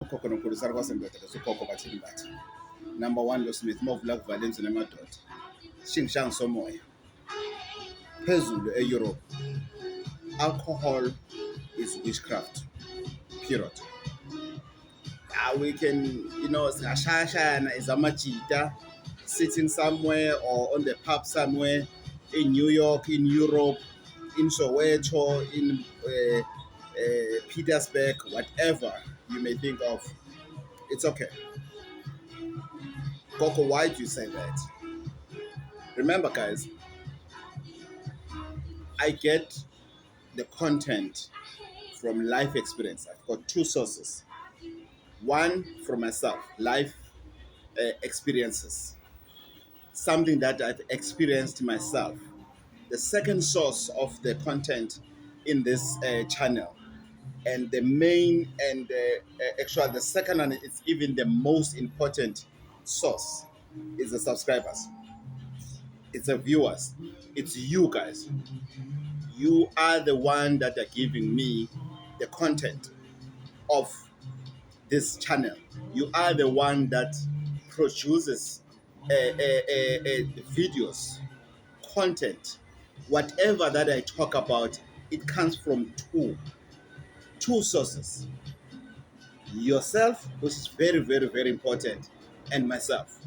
ukhokho nomkhulusa kwasendoda ukhokho bathini bathi number 1 lo Smith mawuvula kuvalenzi nemadoda shingishanga somoya phezulu eEurope alcohol is witchcraft period. We can, singashayashayana as amajita sitting somewhere or on the pub somewhere in New York, in Europe, in Soweto, in Petersburg, whatever you may think of. It's okay. Coco, why do you say that? Remember, guys, I get the content from life experience. I've got two sources. One from myself, life experiences, something that I've experienced myself. The second source of the content in this channel, and the main and actually the second and it's even the most important source, is the subscribers. It's the viewers. It's you guys. You are the one that are giving me the content of this channel. You are the one that produces videos, content, whatever that I talk about. It comes from two sources: yourself, which is very, very, very important, and myself.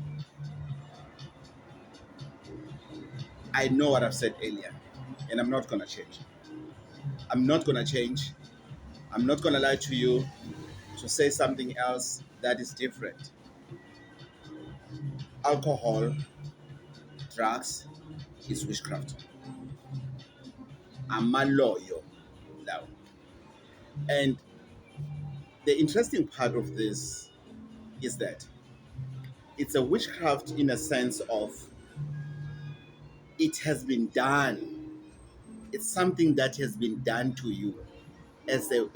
I know what I've said earlier, and I'm not gonna change. I'm not gonna change. I'm not gonna lie to you to say something else that is different. Alcohol, drugs is witchcraft. I'm a lawyer now. And the interesting part of this is that it's a witchcraft in a sense of it has been done. It's something that has been done to you as a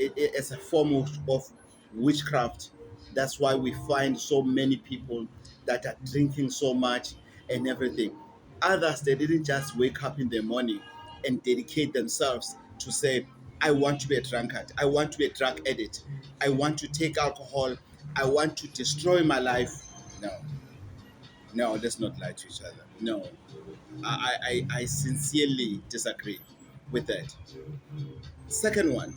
form of witchcraft. That's why we find so many people that are drinking so much and everything. Others, they didn't just wake up in the morning and dedicate themselves to say, I want to be a drunkard, I want to be a drug addict, I want to take alcohol, I want to destroy my life. No, let's not lie to each other. No, I sincerely disagree with that. Second one,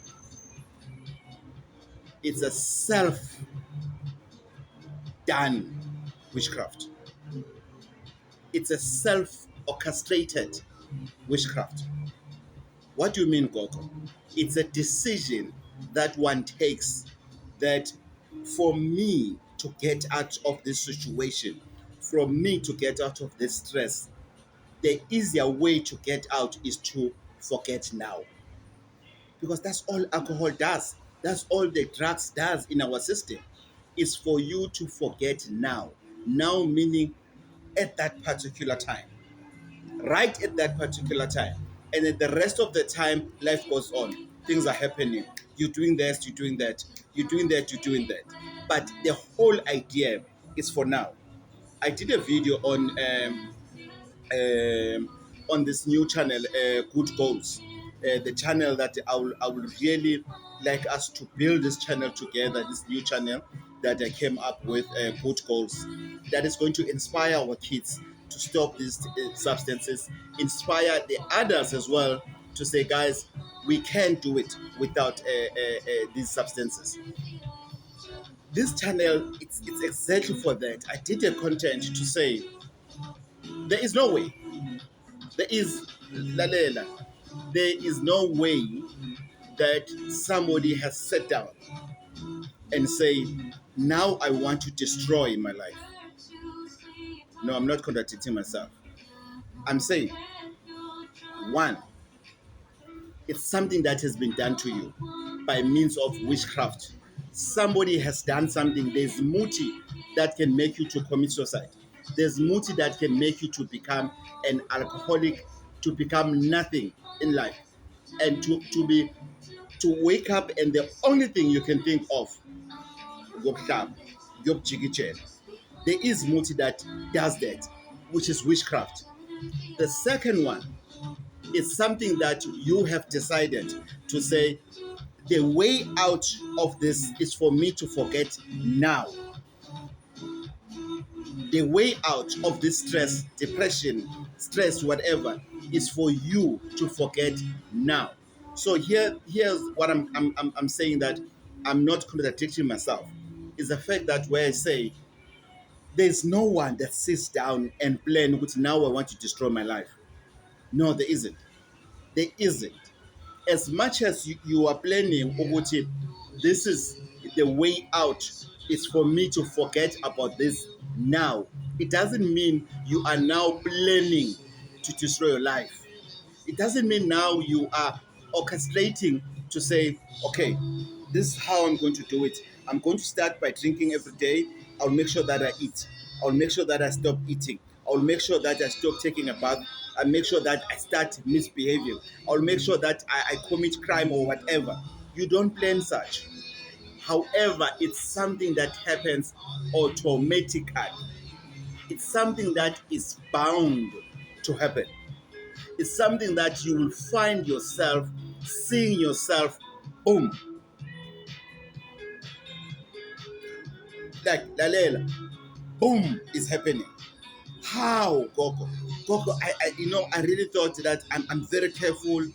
it's a self-done witchcraft. It's a self-orchestrated witchcraft. What do you mean, Gogo? It's a decision that one takes that for me to get out of this situation, for me to get out of this stress, the easier way to get out is to forget now. Because that's all alcohol does. That's all the drugs does in our system. Is for you to forget now. Now meaning at that particular time. Right at that particular time. And then the rest of the time, life goes on. Things are happening. You're doing this, you're doing that. You're doing that, you're doing that. But the whole idea is for now. I did a video on this new channel, Good Goals. The channel that I will really like us to build this channel together, this new channel that I came up with, Good Goals, that is going to inspire our kids to stop these substances, inspire the adults as well to say, guys, we can do it without these substances. This channel, it's exactly for that. I did a content to say, there is no way. There is Lalela. There is no way that somebody has sat down and say, now I want to destroy my life. No, I'm not contradicting myself. I'm saying, one, it's something that has been done to you by means of witchcraft. Somebody has done something. There's muti that can make you to commit suicide. There's muti that can make you to become an alcoholic, to become nothing in life, and to wake up and the only thing you can think of, there is muti that does that, which is witchcraft. The second one is something that you have decided to say, The way out of this is for me to forget now. The way out of this stress, depression, stress, whatever, is for you to forget now. So here's what I'm saying, that I'm not contradicting myself. Is the fact that where I say there's no one that sits down and plan with now I want to destroy my life. No, there isn't. There isn't. As much as you are planning, Oguchi, this is the way out, is for me to forget about this now. It doesn't mean you are now planning to destroy your life. It doesn't mean now you are orchestrating to say, okay, this is how I'm going to do it. I'm going to start by drinking every day. I'll make sure that I eat. I'll make sure that I stop eating. I'll make sure that I stop taking a bath. I'll make sure that I start misbehaving. I'll make sure that I commit crime or whatever. You don't plan such. However, it's something that happens automatically. It's something that is bound to happen. It's something that you will find yourself seeing yourself, boom, like Lalela, boom, is happening. How, Coco? Coco, I really thought that I'm very careful,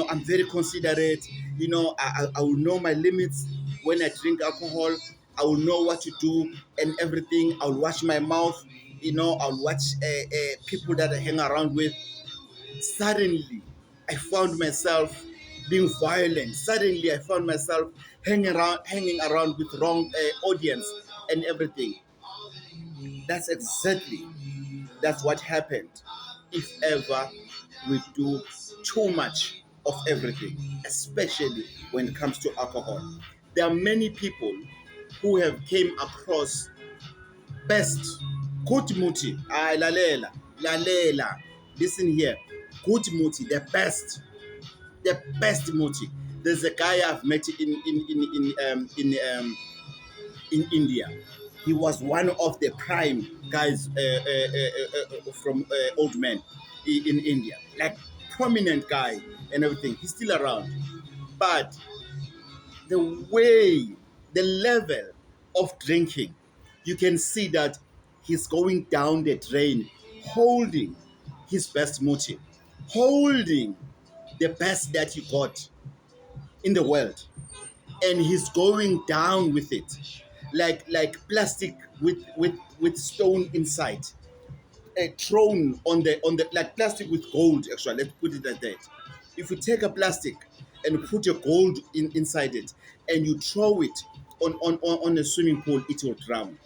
I'm very considerate, I will know my limits when I drink alcohol. I will know what to do and everything. I'll watch my mouth, I'll watch people that I hang around with. Suddenly, I found myself being violent. Suddenly, I found myself hanging around with wrong audience and everything. That's that's what happened. If ever we do too much of everything, especially when it comes to alcohol, there are many people who have came across best good muti. Lalela. Listen here, good muti, the best muti. There's a guy I've met in India. He was one of the prime guys from old men in India, like prominent guy and everything. He's still around, but the way, the level of drinking, you can see that he's going down the drain, holding his best motive, holding the best that he got in the world, and he's going down with it, like plastic with stone inside, thrown on the like plastic with gold. Actually, let's put it like that. If you take a plastic and put your gold inside it, and you throw it on a swimming pool, it will drown.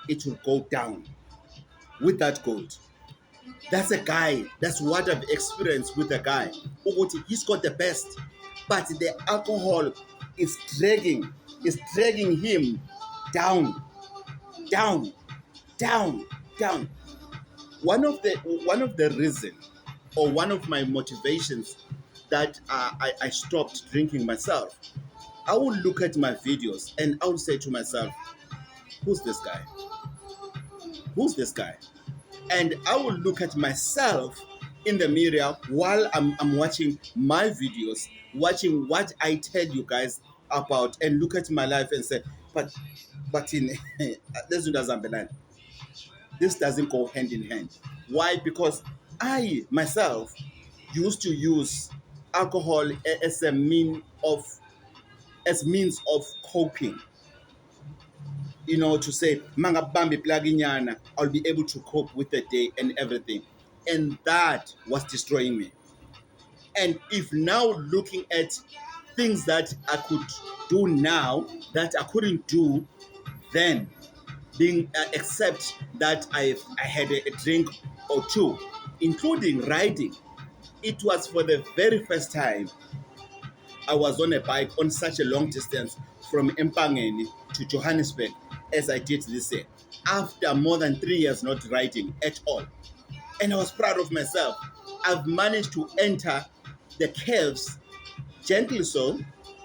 It will go down with that gold. That's a guy. That's what I've experienced with a guy. He's got the best, but the alcohol is dragging him down, down, down, down. One of the reason, or one of my motivations that I stopped drinking myself, I would look at my videos and I would say to myself, who's this guy? Who's this guy? And I will look at myself in the mirror while I'm watching my videos, watching what I tell you guys about, and look at my life and say, but in this doesn't go hand in hand. Why? Because I myself used to use alcohol as means of coping. To say, mangabambi plaginyana, I'll be able to cope with the day and everything. And that was destroying me. And if now looking at things that I could do now that I couldn't do then, being except that I had a drink or two, including riding. It was for the very first time I was on a bike on such a long distance from Empangeni to Johannesburg as I did this year, after more than 3 years not riding at all. And I was proud of myself. I've managed to enter the caves gently so,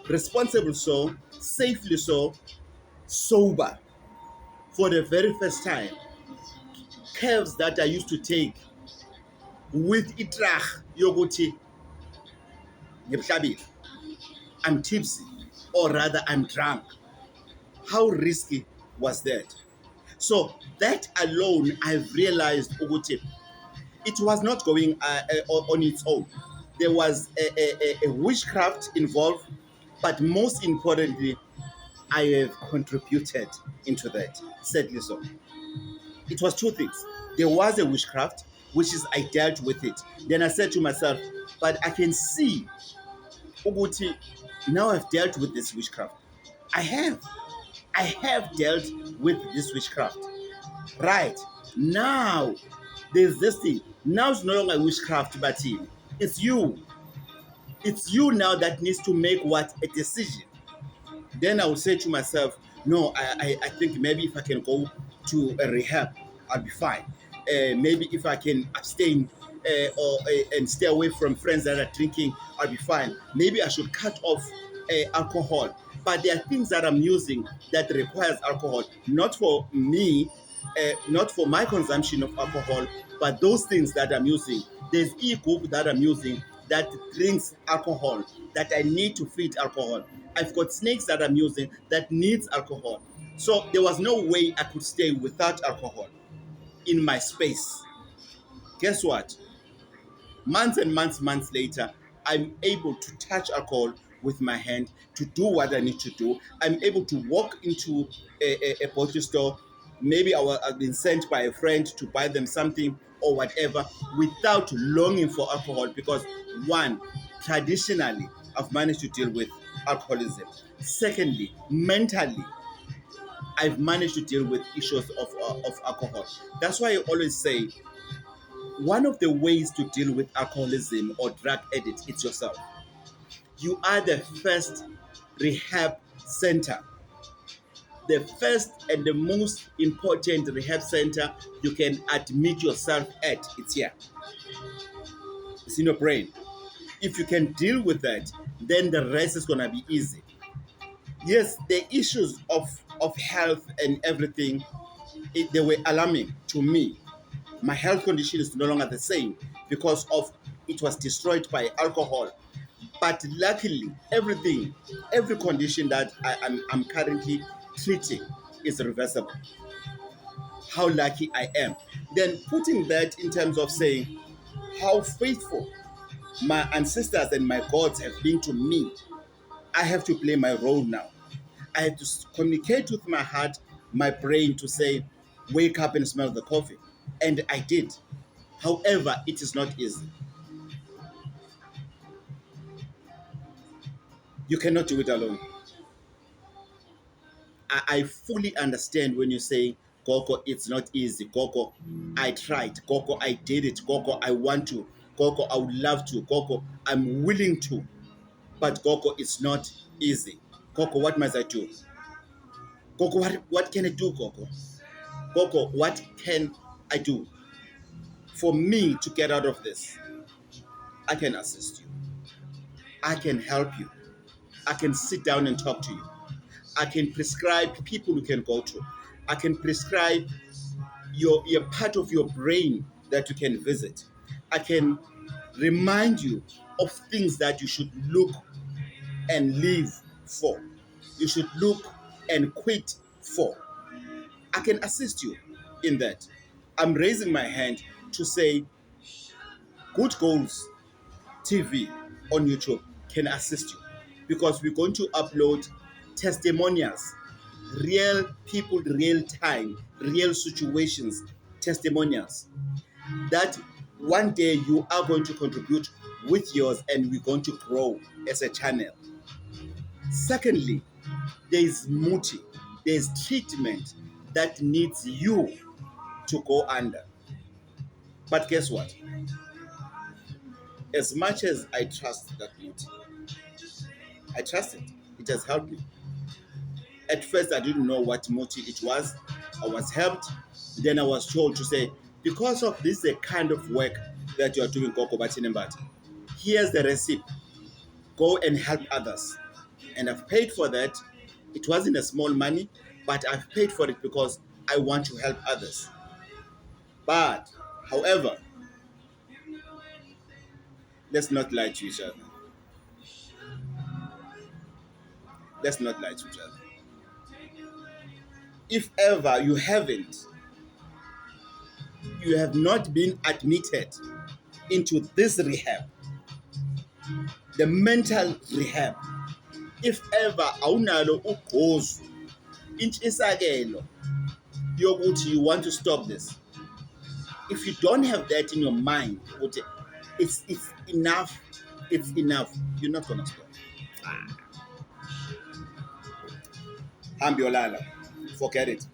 responsible so, safely so, sober for the very first time. Caves that I used to take with itrach yoguti, I'm tipsy. or rather I'm drunk. How risky was that? So that alone, I've realized ukuthi it was not going on its own. There was a witchcraft involved, but most importantly, I have contributed into that. Sadly so. It was two things. There was a witchcraft, which is I dealt with it. Then I said to myself, but I can see ukuthi now I've dealt with this witchcraft. I have. I have dealt with this witchcraft. Right. Now, there's this thing. Now it's no longer witchcraft, but it's you. It's you now that needs to make what? A decision. Then I will say to myself, no, I think maybe if I can go to a rehab, I'll be fine. Maybe if I can abstain and stay away from friends that are drinking, I'll be fine. Maybe I should cut off alcohol. But there are things that I'm using that requires alcohol, not for me, not for my consumption of alcohol, but those things that I'm using. There's e-cook that I'm using that drinks alcohol, that I need to feed alcohol. I've got snakes that I'm using that needs alcohol. So there was no way I could stay without alcohol in my space. Guess what? Months and months later, I'm able to touch alcohol with my hand, to do what I need to do. I'm able to walk into a bottle store. Maybe I've been sent by a friend to buy them something or whatever without longing for alcohol because, one, traditionally, I've managed to deal with alcoholism. Secondly, mentally, I've managed to deal with issues of alcohol. That's why I always say one of the ways to deal with alcoholism or drug addict is yourself. You are the first rehab center. The first and the most important rehab center you can admit yourself at. It's here. It's in your brain. If you can deal with that, then the rest is gonna be easy. Yes, the issues of health and everything, they were alarming to me. My health condition is no longer the same because of it was destroyed by alcohol. But luckily, every condition that I'm currently treating is reversible. How lucky I am. Then putting that in terms of saying how faithful my ancestors and my gods have been to me, I have to play my role now. I have to communicate with my heart, my brain to say, wake up and smell the coffee. And I did. However, it is not easy. You cannot do it alone. I fully understand when you say, Coco, it's not easy. Coco, I tried. Coco, I did it. Coco, I want to. Coco, I would love to. Coco, I'm willing to. But Coco, it's not easy. Coco, what must I do? Coco, what can I do, Coco? Coco, what can I do for me to get out of this? I can assist you. I can help you. I can sit down and talk to you. I can prescribe people you can go to. I can prescribe your part of your brain that you can visit. I can remind you of things that you should look and live for. You should look and quit for. I can assist you in that. I'm raising my hand to say Good Goals TV on YouTube can assist you because we're going to upload testimonials, real people, real time, real situations, testimonials that one day you are going to contribute with yours and we're going to grow as a channel. Secondly, there is muti, there is treatment that needs you to go under. But guess what? As much as I trust that muti, I trust it. It has helped me. At first, I didn't know what muti it was. I was helped. Then I was told to say, because of this the kind of work that you are doing, Koko Batinembati, here's the recipe. Go and help others. And I've paid for that. It wasn't a small money, but I've paid for it because I want to help others. But, however, let's not lie to each other. Let's not lie to each other. If ever you have not been admitted into this rehab, the mental rehab, if ever awunalo ugqozu, intshisakelo yokuthi you want to stop this, if you don't have that in your mind, it's enough, you're not gonna stop. Ambiolala, forget it.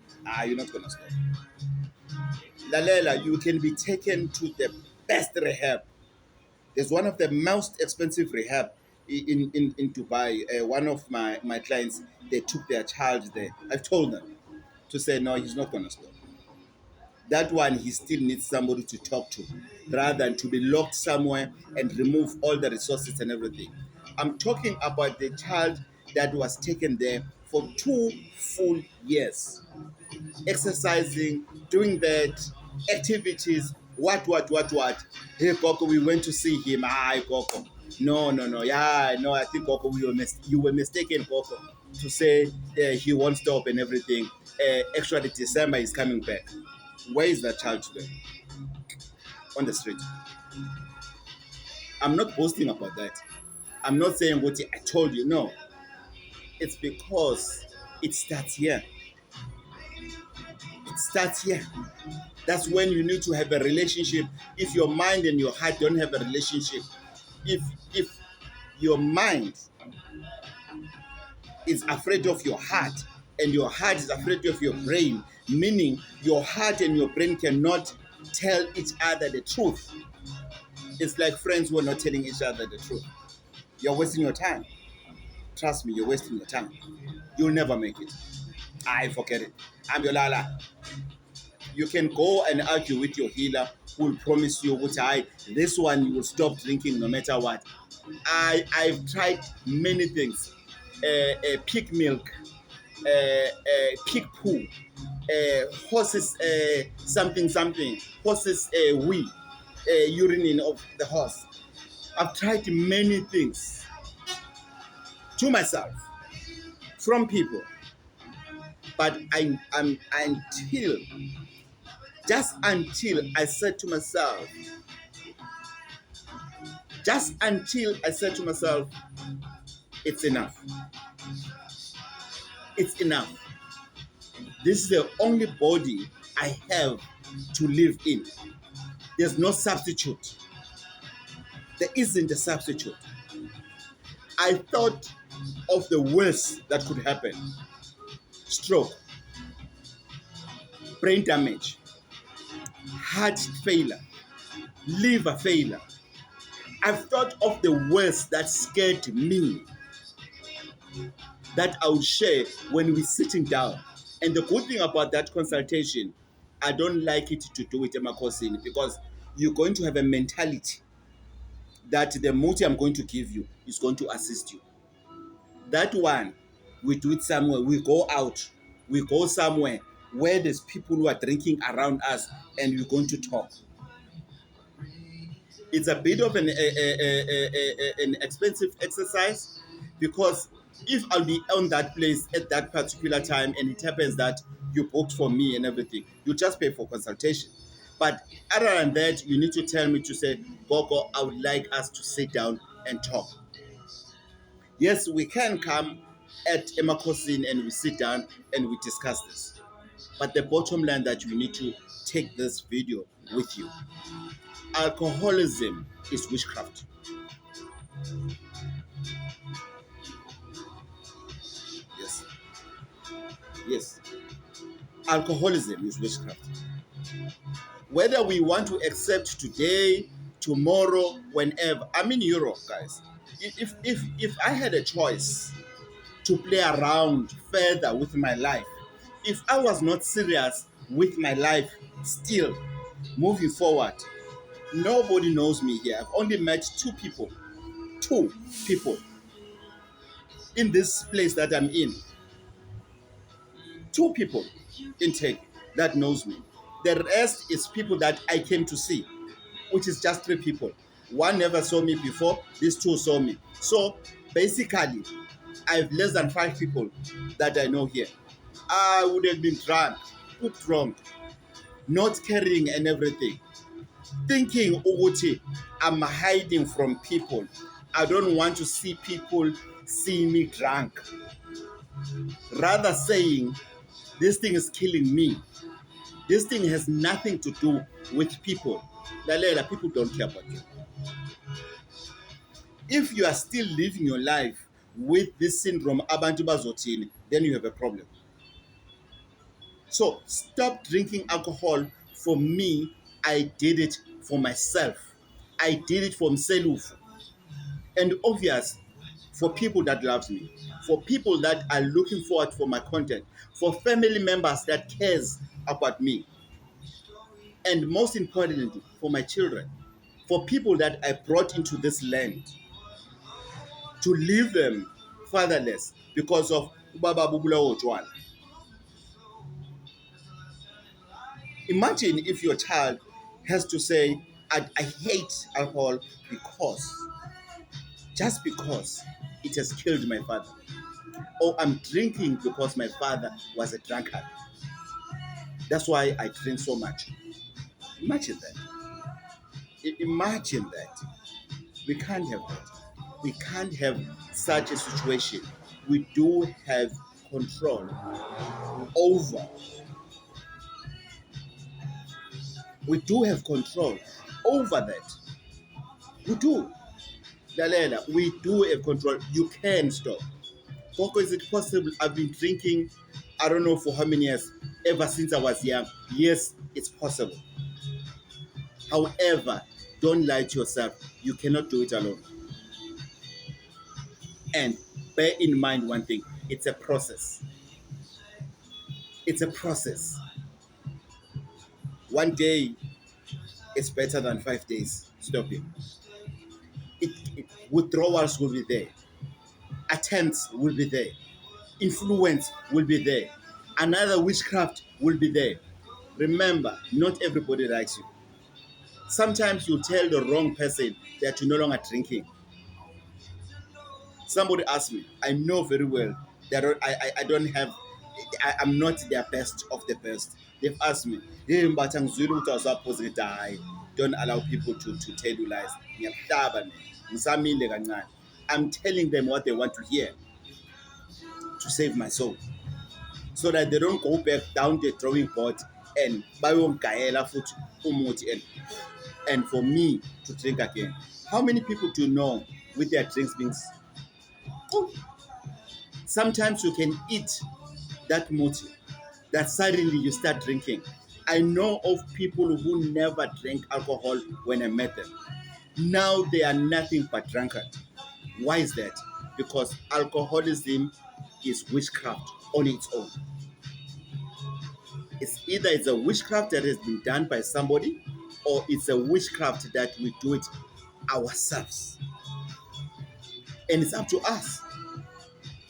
You're not gonna stop. Lalela, you can be taken to the best rehab. There's one of the most expensive rehab in Dubai. One of my clients, they took their child there. I've told them to say, no, he's not going to stop. That one, he still needs somebody to talk to rather than to be locked somewhere and remove all the resources and everything. I'm talking about the child that was taken there for 2 full years, exercising, doing that, activities, what. Hey, Coco, we went to see him. Hi, Coco. No. Yeah, no, I think, Coco, you were mistaken, Coco, to say he won't stop and everything. Actually, December is coming back. Where is that child today? On the street. I'm not boasting about that. I'm not saying what I told you. No. It's because it starts here. It starts here. That's when you need to have a relationship. If your mind and your heart don't have a relationship, if your mind is afraid of your heart and your heart is afraid of your brain, meaning your heart and your brain cannot tell each other the truth. It's like friends who are not telling each other the truth. You're wasting your time. Trust me, you're wasting your time. You'll never make it. Forget it. I'm your lala. You can go and argue with your healer who will promise you, this one you will stop drinking no matter what. I've tried many things. Pig milk, pig poo, horses, something, horses wee, urine of the horse. I've tried many things to myself from people, but just until I said to myself, it's enough. It's enough. This is the only body I have to live in. There's no substitute. There isn't a substitute. I thought of the worst that could happen. Stroke, brain damage, heart failure, liver failure. I've thought of the worst that scared me, that I would share when we're sitting down. And the good thing about that consultation, I don't like it to do it emakosini, because you're going to have a mentality that the multi I'm going to give you is going to assist you. That one, we do it somewhere. We go out. We go somewhere where there's people who are drinking around us and we're going to talk. It's a bit of an expensive exercise, because if I'll be on that place at that particular time and it happens that you booked for me and everything, you just pay for consultation. But other than that, you need to tell me to say, Gogo, I would like us to sit down and talk. Yes, we can come at Emakosin and we sit down and we discuss this. But the bottom line that you need to take this video with you. Alcoholism is witchcraft. Yes. Alcoholism is witchcraft. Whether we want to accept today, tomorrow, whenever. I'm in Europe, guys. If I had a choice to play around further with my life, if I was not serious with my life still moving forward, nobody knows me here. I've only met two people in this place that I'm in. 2 people in Turkey that knows me. The rest is people that I came to see, which is just 3 people. One never saw me before, these 2 saw me. So basically, I have less than 5 people that I know here. I would have been drunk, pooped drunk, not carrying and everything. Thinking, Uguti, I'm hiding from people. I don't want to see people see me drunk. Rather saying, this thing is killing me. This thing has nothing to do with people. Lalela, people don't care about you. If you are still living your life with this syndrome, abantu bazothini, then you have a problem. So stop drinking alcohol. For me, I did it for myself. I did it for myself. And obvious for people that loves me, for people that are looking forward for my content, for family members that cares about me, and most importantly, for my children, for people that I brought into this land to leave them fatherless because of Baba Bubula Ojwan. Imagine if your child has to say, I hate alcohol just because it has killed my father. Or I'm drinking because my father was a drunkard. That's why I drink so much. Imagine that. Imagine that. We can't have that. We can't have such a situation. We do have control over. We do have control over that. We do. Lalela, we do have control. You can stop. Coco, is it possible? I've been drinking, I don't know for how many years, ever since I was young. Yes, it's possible. However, don't lie to yourself. You cannot do it alone. And bear in mind one thing, it's a process. It's a process. One day is better than 5 days stopping. Withdrawals will be there. Attempts will be there. Influence will be there. Another witchcraft will be there. Remember, not everybody likes you. Sometimes you tell the wrong person that you're no longer drinking. Somebody asked me, I know very well that I don't have, I'm not their best of the best. They've asked me, hey, but don't allow people to tell you lies. I'm telling them what they want to hear to save my soul, so that they don't go back down the drawing board and bayongayela futhi umuthi and for me to drink again. How many people do you know with their drinks being? Sometimes you can eat that muti that suddenly you start drinking. I know of people who never drank alcohol when I met them. Now they are nothing but drunkard. Why is that? Because alcoholism is witchcraft on its own. It's a witchcraft that has been done by somebody, or it's a witchcraft that we do it ourselves. And it's up to us.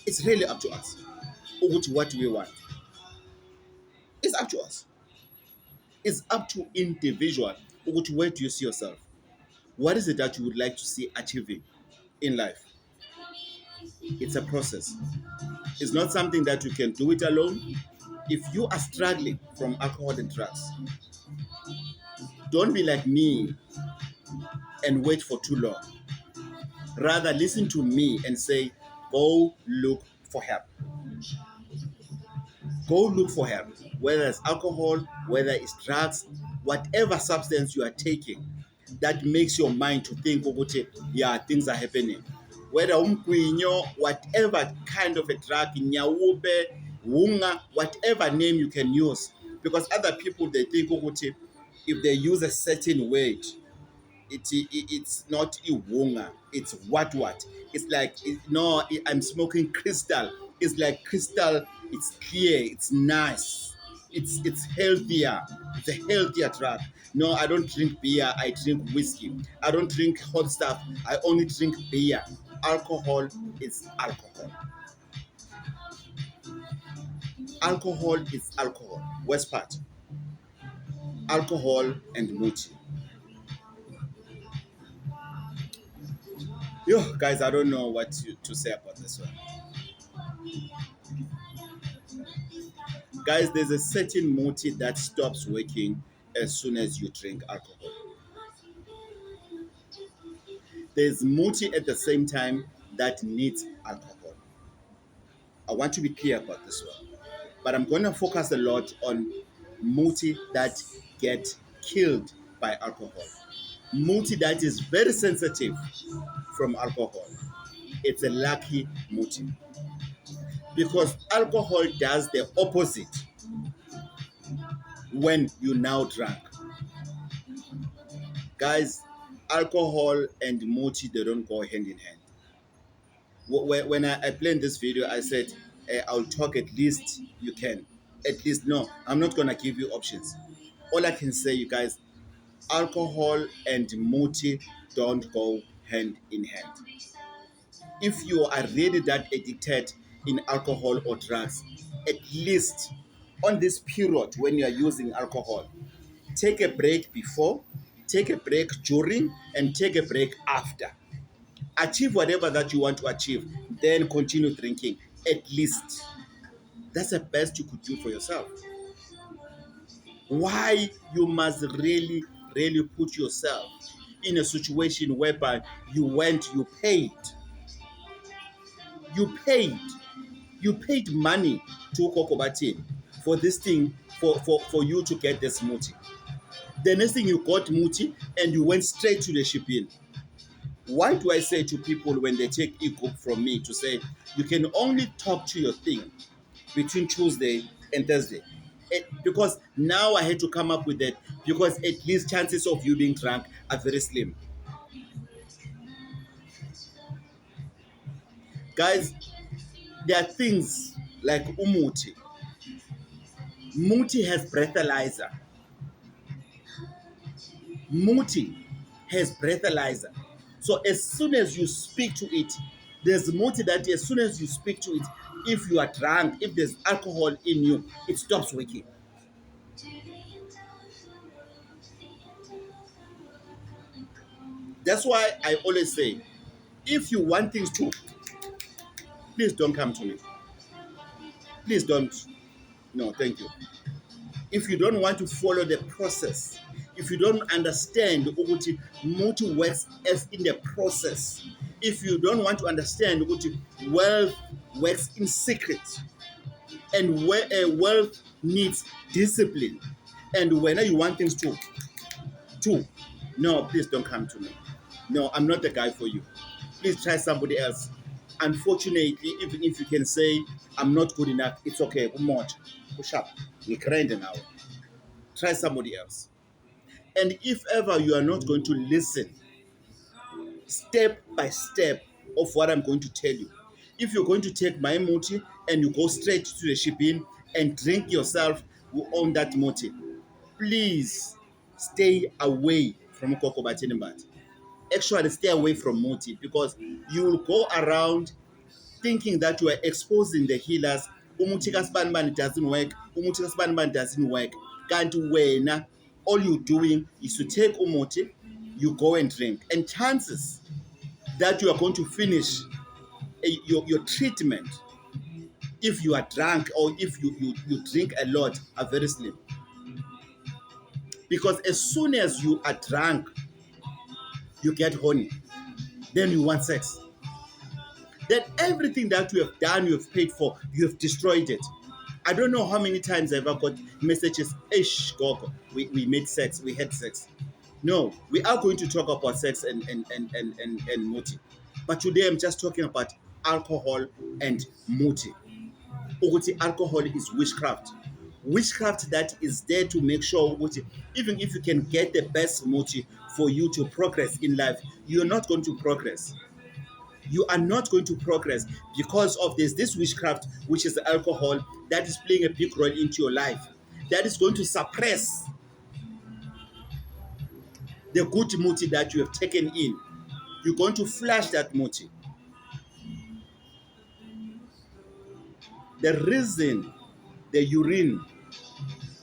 It's really up to us. What do we want? It's up to us. It's up to individual. Where do you see yourself? What is it that you would like to see achieving in life? It's a process. It's not something that you can do it alone. If you are struggling from alcohol and drugs, don't be like me and wait for too long. Rather, listen to me and say, go look for help. Go look for help. Whether it's alcohol, whether it's drugs, whatever substance you are taking that makes your mind to think, yeah, things are happening. Whether whatever kind of a drug, nyawube, wunga, whatever name you can use. Because other people, they think, if they use a certain word, it's not iwunga, it's what. It's like, no, I'm smoking crystal. It's like crystal, it's clear, it's nice, it's healthier, it's a healthier drug. No, I don't drink beer, I drink whiskey. I don't drink hot stuff, I only drink beer. Alcohol is alcohol. Alcohol is alcohol. West part. Alcohol and muti. Yo, guys, I don't know what to say about this one. Guys, there's a certain motive that stops working as soon as you drink alcohol. There's motive at the same time that needs alcohol. I want to be clear about this one. But I'm going to focus a lot on motive that get killed by alcohol. Muti that is very sensitive from alcohol. It's a lucky muti because alcohol does the opposite when you now drunk. Guys, alcohol and muti, they don't go hand in hand. When I planned this video, I said I'll talk at least you can. At least, no, I'm not going to give you options. All I can say, you guys, alcohol and muti don't go hand in hand. If you are really that addicted in alcohol or drugs, at least on this period when you are using alcohol, take a break before, take a break during, and take a break after. Achieve whatever that you want to achieve, then continue drinking. At least that's the best you could do for yourself. Why you must really put yourself in a situation whereby you paid, you paid you paid money to Kokobati for this thing, for you to get this muti. The next thing you got muti and you went straight to the shipping. Why do I say to people when they take e-group from me to say you can only talk to your thing between Tuesday and Thursday? Because now I had to come up with that because at least chances of you being drunk are very slim. Guys, there are things like umuti. Muti has breathalyzer. Muti has breathalyzer. So as soon as you speak to it, there's muti that as soon as you speak to it, if you are drunk, if there's alcohol in you, it stops working. That's why I always say, if you want things to, please don't come to me. Please don't. No, thank you. If you don't want to follow the process, if you don't understand ukuthi muti works as in the process, if you don't want to understand ukuthi wealth works in secret, and where wealth needs discipline, and when you want things to, no, please don't come to me. No, I'm not the guy for you. Please try somebody else. Unfortunately, even if you can say I'm not good enough, it's okay. Push up. We grind now. Try somebody else. And if ever you are not going to listen step by step of what I'm going to tell you, if you're going to take my muti and you go straight to the shipping and drink yourself on that muti, please stay away from Kokobatinimbat. Actually, stay away from muti because you will go around thinking that you are exposing the healers. Umuthi kasbanban doesn't work. Umuthi kasbanban doesn't work. Kanti wena, all you're doing is to take umuthi, you go and drink. And chances that you are going to finish your treatment if you are drunk or if you drink a lot are very slim. Because as soon as you are drunk, you get horny. Then you want sex. Then everything that you have done, you have paid for, you have destroyed it. I don't know how many times I've ever got messages, Ish, Gogo, we made sex, we had sex. No, we are going to talk about sex and muti. But today I'm just talking about alcohol and muti. Uguti, alcohol is witchcraft. Witchcraft that is there to make sure, uguti, even if you can get the best muti for you to progress in life, you're not going to progress. You are not going to progress because of this witchcraft, which is alcohol, that is playing a big role into your life. That is going to suppress the good muti that you have taken in. You're going to flash that muti. The reason the urine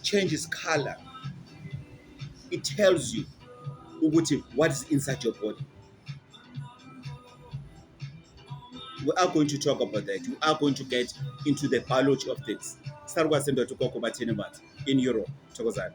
changes color, it tells you what is inside your body. We are going to talk about that. We are going to get into the biology of things. Start with Sendo to Koko Batinimbat in Europe. Tokozani.